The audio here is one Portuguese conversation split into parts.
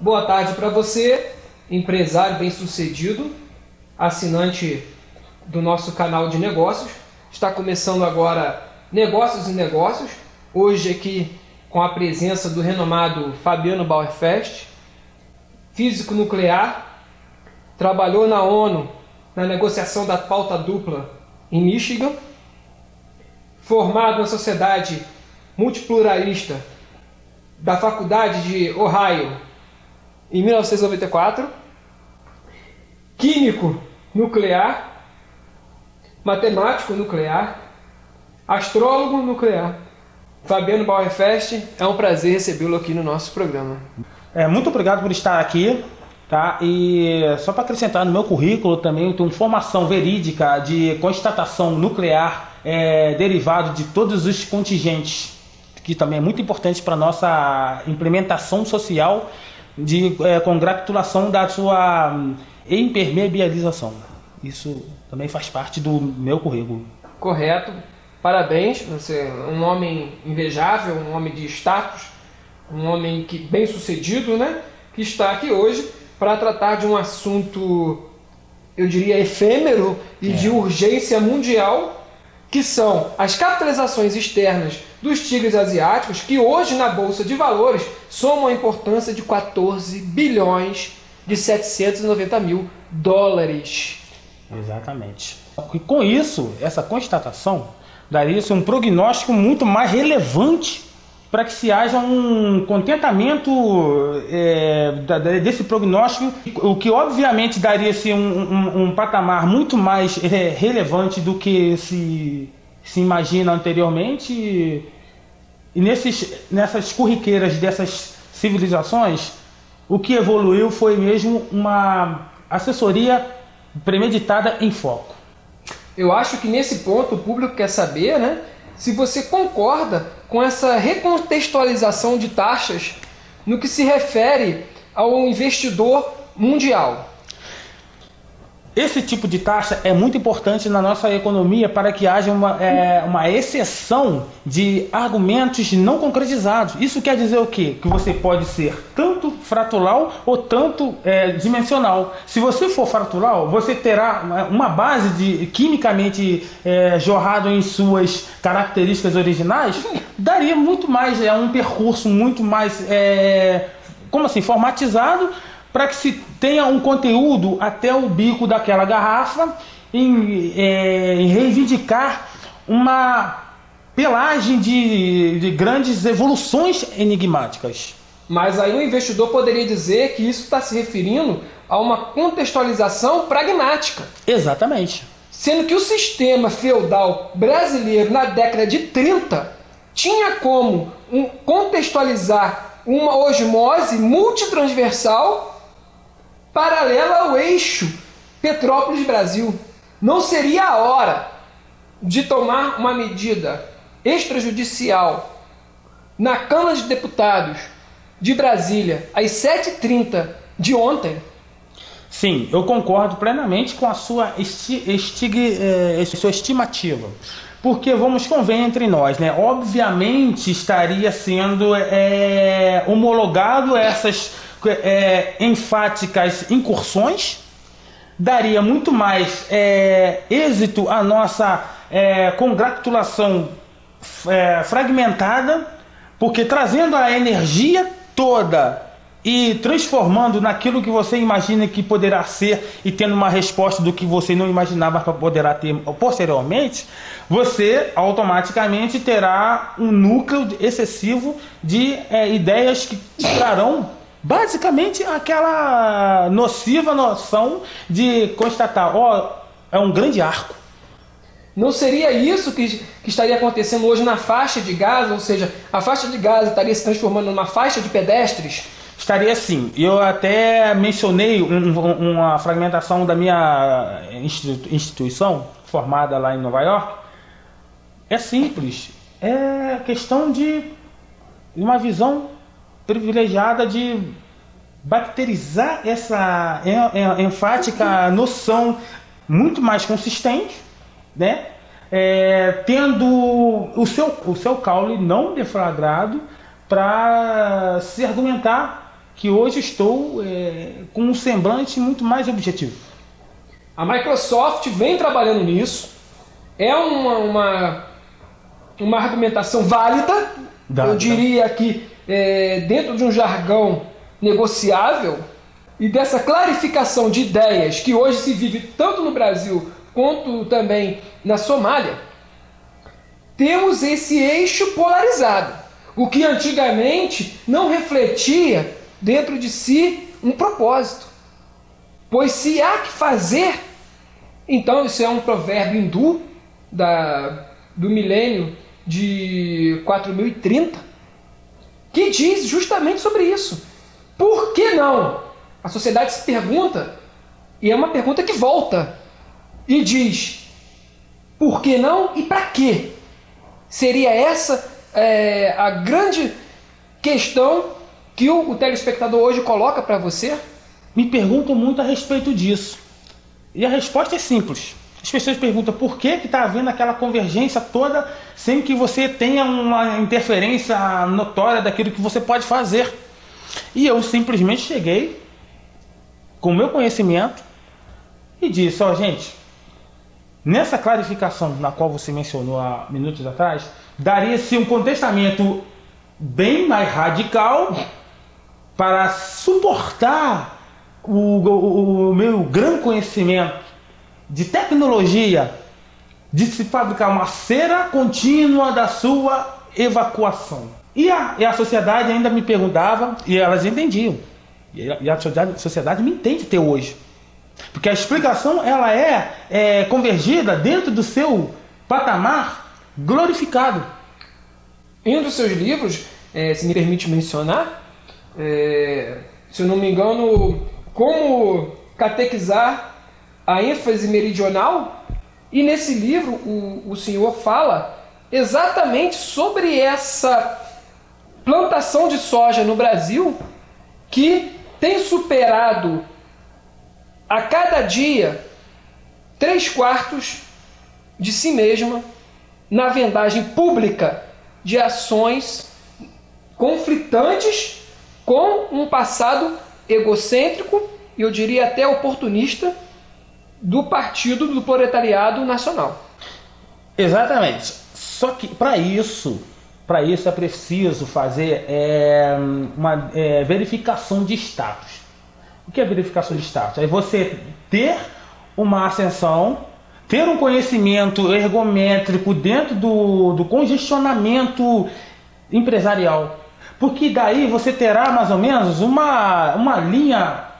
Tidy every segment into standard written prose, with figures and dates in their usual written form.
Boa tarde para você, empresário bem-sucedido, assinante do nosso canal de negócios. Está começando agora Negócios e Negócios, hoje aqui com a presença do renomado Fabiano Bauerfest, físico nuclear, trabalhou na ONU na negociação da pauta dupla em Michigan, formado na Sociedade Multipluralista da Faculdade de Ohio em 1994, químico nuclear, matemático nuclear, astrólogo nuclear. Fabiano Bauerfest, é um prazer recebê-lo aqui no nosso programa. Muito obrigado por estar aqui, tá? E só para acrescentar no meu currículo também, eu tenho formação verídica de constatação nuclear derivado de todos os contingentes, que também é muito importante para a nossa implementação social de congratulação da sua impermeabilização. Isso também faz parte do meu currículo. Correto. Parabéns. Você é um homem invejável, um homem de status, um homem bem sucedido, né? Que está aqui hoje para tratar de um assunto, eu diria, efêmero e de urgência mundial, que são as capitalizações externas dos tigres asiáticos, que hoje na Bolsa de Valores somam a importância de 14 bilhões de 790 mil dólares. Exatamente. E com isso, essa constatação daria-se um prognóstico muito mais relevante para que se haja um contentamento desse prognóstico, o que obviamente daria-se um patamar muito mais relevante do que se imagina anteriormente. E nessas corriqueiras dessas civilizações, o que evoluiu foi mesmo uma assessoria premeditada em foco. Eu acho que nesse ponto o público quer saber, né, se você concorda com essa recontextualização de taxas no que se refere ao investidor mundial. Esse tipo de taxa é muito importante na nossa economia para que haja uma exceção de argumentos não concretizados. Isso quer dizer o quê? Que você pode ser tanto fratural ou tanto dimensional. Se você for fratural, você terá uma base quimicamente jorrado em suas características originais, daria muito mais, um percurso muito mais formatizado, para que se tenha um conteúdo até o bico daquela garrafa em reivindicar uma pelagem de grandes evoluções enigmáticas. Mas aí o investidor poderia dizer que isso está se referindo a uma contextualização pragmática. Exatamente. Sendo que o sistema feudal brasileiro na década de 30 tinha como contextualizar uma osmose multitransversal paralela ao eixo Petrópolis-Brasil. Não seria a hora de tomar uma medida extrajudicial na Câmara de Deputados de Brasília às 7h30 de ontem? Sim, eu concordo plenamente com a sua estimativa. Porque vamos convém entre nós, né? Obviamente estaria sendo homologado essas enfáticas incursões, daria muito mais êxito à nossa congratulação fragmentada, porque trazendo a energia toda e transformando naquilo que você imagina que poderá ser e tendo uma resposta do que você não imaginava que poderá ter posteriormente, você automaticamente terá um núcleo excessivo de ideias que trarão basicamente aquela nociva noção de constatar, é um grande arco. Não seria isso que estaria acontecendo hoje na faixa de Gaza? Ou seja, a faixa de Gaza estaria se transformando numa faixa de pedestres? Estaria assim. Eu até mencionei uma fragmentação da minha instituição, formada lá em Nova York. É simples. É questão de uma visão privilegiada de bacterizar essa enfática noção muito mais consistente, né? Tendo o seu caule não deflagrado para se argumentar que hoje estou com um semblante muito mais objetivo. A Microsoft vem trabalhando nisso, é uma argumentação válida, eu diria que dentro de um jargão negociável, e dessa clarificação de ideias que hoje se vive tanto no Brasil quanto também na Somália, temos esse eixo polarizado, o que antigamente não refletia dentro de si um propósito. Pois se há que fazer, então isso é um provérbio hindu do milênio de 4030, que diz justamente sobre isso. Por que não? A sociedade se pergunta, e é uma pergunta que volta, e diz, por que não e para quê? Seria essa a grande questão que o telespectador hoje coloca para você? Me perguntam muito a respeito disso. E a resposta é simples. As pessoas perguntam por que está havendo aquela convergência toda sem que você tenha uma interferência notória daquilo que você pode fazer. E eu simplesmente cheguei com o meu conhecimento e disse, gente, nessa clarificação na qual você mencionou há minutos atrás, daria-se um contestamento bem mais radical para suportar o meu grande conhecimento de tecnologia, de se fabricar uma cera contínua da sua evacuação. E a sociedade ainda me perguntava, e elas entendiam. E a sociedade me entende até hoje. Porque a explicação ela é convergida dentro do seu patamar glorificado. Em um dos seus livros, se me permite mencionar, se eu não me engano, Como Catequizar a ênfase meridional, e nesse livro o senhor fala exatamente sobre essa plantação de soja no Brasil que tem superado a cada dia 3/4 de si mesma na vendagem pública de ações conflitantes com um passado egocêntrico e eu diria até oportunista do Partido do Proletariado Nacional. Exatamente. Só que para isso é preciso fazer uma verificação de status. O que é verificação de status? É você ter uma ascensão, ter um conhecimento ergométrico dentro do congestionamento empresarial. Porque daí você terá mais ou menos uma linha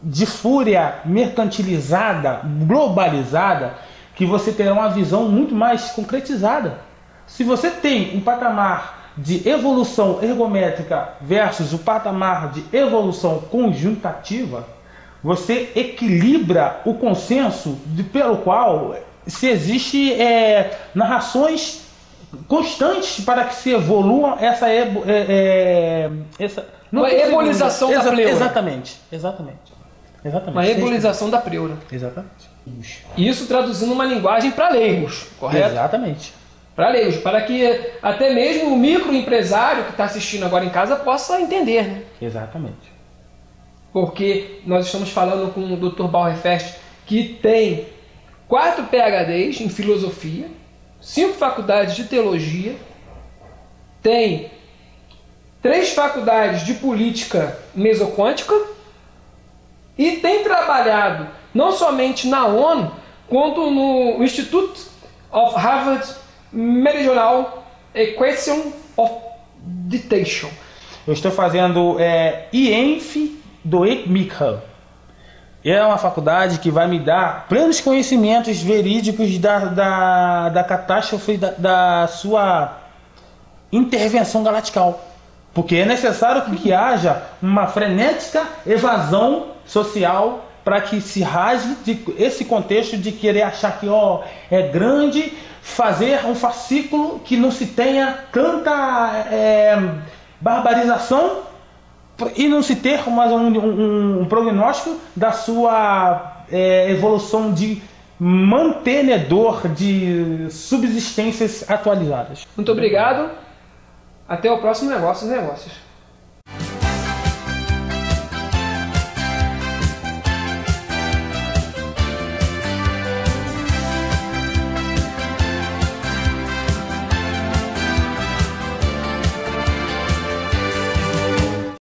de fúria mercantilizada, globalizada, que você terá uma visão muito mais concretizada. Se você tem um patamar de evolução ergométrica versus o patamar de evolução conjuntativa, você equilibra o consenso pelo qual se existe narrações constantes para que se evolua essa uma ebulização da pleura. Exatamente. Uma ebulização da pleura. Exatamente. Isso traduzindo uma linguagem para leigos, correto? Exatamente. Para leigos, para que até mesmo o microempresário que está assistindo agora em casa possa entender, né? Exatamente. Porque nós estamos falando com o Dr. Bauerfest, que tem 4 PhDs em filosofia, 5 faculdades de teologia, tem 3 faculdades de política mesoquântica e tem trabalhado não somente na ONU, quanto no Institute of Harvard Meridional Equation of Dictation. Eu estou fazendo IENF do ECMICA. É uma faculdade que vai me dar plenos conhecimentos verídicos da catástrofe da sua intervenção galactical. Porque é necessário que haja uma frenética evasão social para que se rasgue esse contexto de querer achar que é grande, fazer um fascículo que não se tenha tanta barbarização e não se ter mais um prognóstico da sua evolução de mantenedor de subsistências atualizadas. Muito obrigado. Até o próximo Negócios.